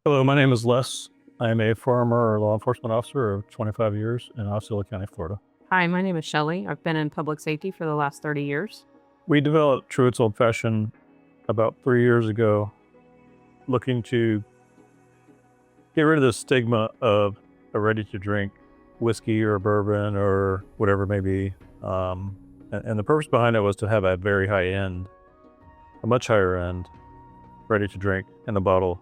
Hello, my name is Les. I am a former law enforcement officer of 25 years in Osceola County, Florida. Hi, my name is Shelley. I've been in public safety for the last 30 years. We developed Truitt's Old Fashioned about 3 years ago, looking to get rid of the stigma of a ready-to-drink whiskey or bourbon or whatever it may be. And the purpose behind it was to have a very high-end, a much higher-end, ready-to-drink in the bottle.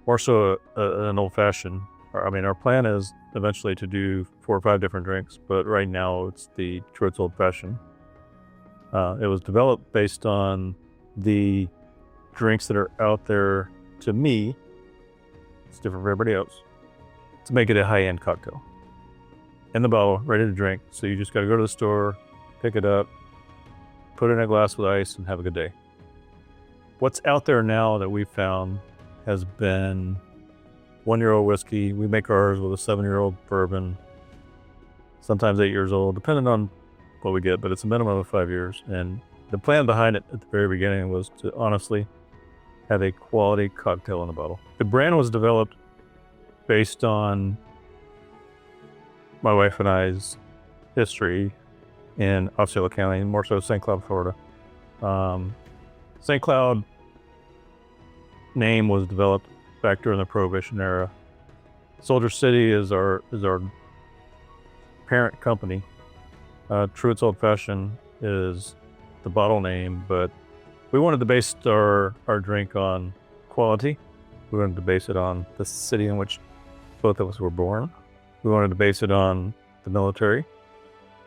More so an old-fashioned. Our plan is eventually to do 4 or 5 different drinks, but right now it's the Truitt's Old Fashioned. It was developed based on the drinks that are out there. To me, it's different from everybody else, to make it a high-end cocktail. In the bottle, ready to drink, so you just got to go to the store, pick it up, put it in a glass with ice, and have a good day. What's out there now that we've found has been 1-year-old whiskey. We make ours with a 7-year-old bourbon, sometimes 8 years old, depending on what we get, but it's a minimum of 5 years. And the plan behind it at the very beginning was to honestly have a quality cocktail in a bottle. The brand was developed based on my wife and I's history in Osceola County, more so St. Cloud, Florida. St. Cloud name was developed back during the Prohibition era. Soldier City is our parent company. Truitt's Old Fashioned is the bottle name, but we wanted to base our drink on quality. We wanted to base it on the city in which both of us were born. We wanted to base it on the military,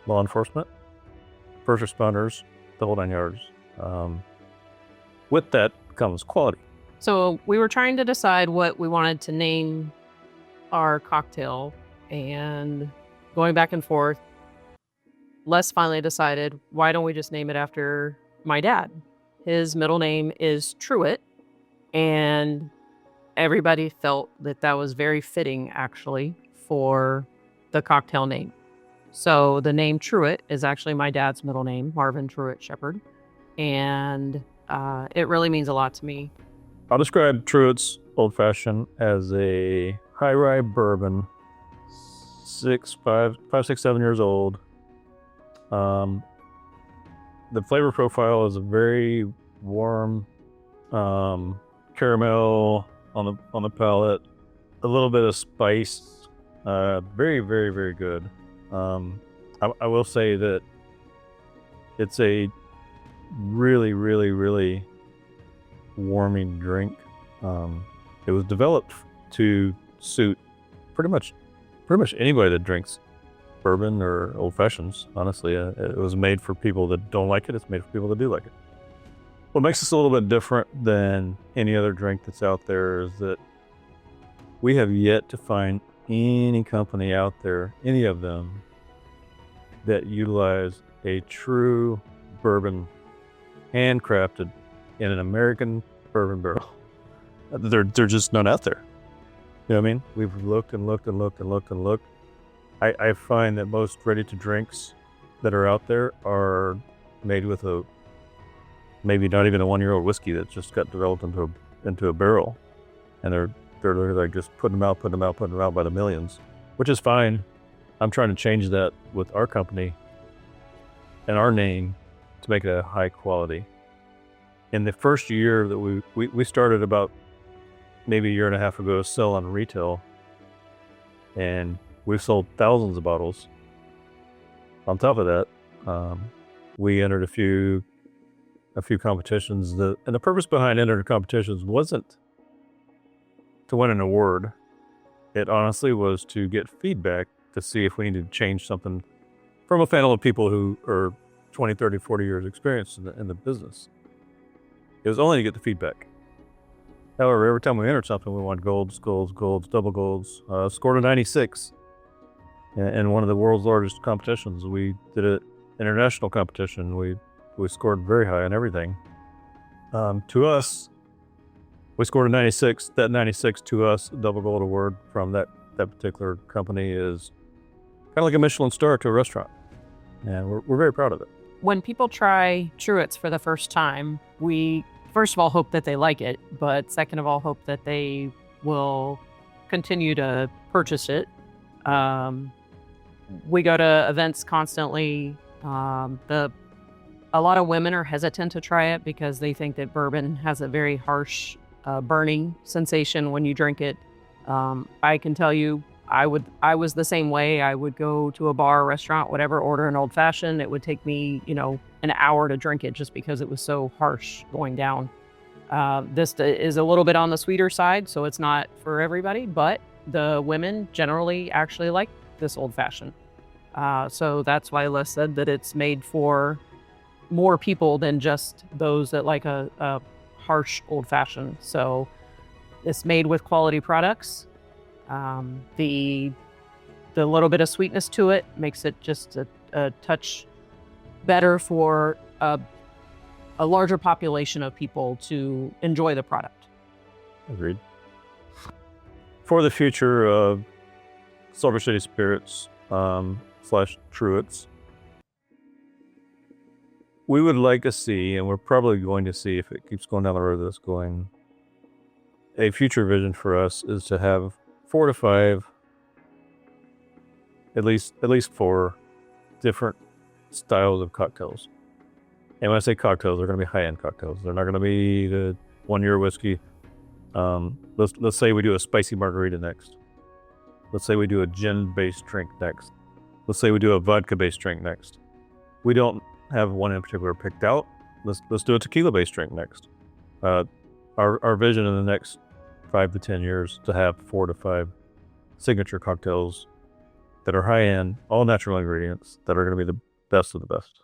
law enforcement, first responders, the whole 9 yards. With that comes quality. So we were trying to decide what we wanted to name our cocktail, and going back and forth, Les finally decided, why don't we just name it after my dad? His middle name is Truitt, and everybody felt that that was very fitting, actually, for the cocktail name. So the name Truitt is actually my dad's middle name, Marvin Truitt Shepard, and it really means a lot to me. I'll describe Truitt's Old Fashioned as a high rye bourbon, 5, 6, 7 years old. The flavor profile is a very warm caramel on the palate, a little bit of spice. Very, very, very good. I will say that it's a really, really, really warming drink. It was developed to suit pretty much anybody that drinks bourbon or old fashions. Honestly, it was made for people that don't like it. It's made for people that do like it. What makes us a little bit different than any other drink that's out there is that we have yet to find any company out there, any of them, that utilize a true bourbon, handcrafted in an American bourbon barrel. They're just not out there. You know what I mean? We've looked and looked and looked and looked and looked. I find that most ready-to-drinks that are out there are made with maybe not even a 1-year-old whiskey that just got developed into a barrel, and they're like just putting them out by the millions, which is fine. I'm trying to change that with our company and our name to make it a high quality. In the first year that we started about maybe a year and a half ago to sell on retail, and we've sold thousands of bottles. On top of that, we entered a few competitions. And the purpose behind entering competitions wasn't to win an award. It honestly was to get feedback to see if we needed to change something from a panel of people who are 20, 30, 40 years experience in the business. It was only to get the feedback. However, every time we entered something, we wanted golds, double golds. Scored a 96 in one of the world's largest competitions. We did an international competition. We scored very high on everything. To us, we scored a 96. That 96 to us, a double gold award from that particular company is kind of like a Michelin star to a restaurant. And we're very proud of it. When people try Truitt's for the first time, we first of all hope that they like it, but second of all hope that they will continue to purchase it. We go to events constantly. A lot of women are hesitant to try it because they think that bourbon has a very harsh burning sensation when you drink it. I can tell you, I was the same way. I would go to a bar, restaurant, whatever, order an old fashioned. It would take me, an hour to drink it just because it was so harsh going down. This is a little bit on the sweeter side, so it's not for everybody, but the women generally actually like this old fashioned. So that's why Les said that it's made for more people than just those that like a harsh old fashioned. So it's made with quality products. The little bit of sweetness to it makes it just a touch better for a larger population of people to enjoy the product. Agreed. For the future of Silver City Spirits / Truitts, we would like to see, and we're probably going to see if it keeps going down the road that's going, a future vision for us is to have 4 to 5, at least 4 different styles of cocktails. And when I say cocktails, they're going to be high-end cocktails. They're not going to be the 1-year whiskey. Let's say we do a spicy margarita next. Let's say we do a gin-based drink next. Let's say we do a vodka-based drink next. We don't have one in particular picked out. Let's do a tequila-based drink next. Our vision in the next 5 to 10 years to have 4 to 5 signature cocktails that are high-end, all natural ingredients that are going to be the best of the best.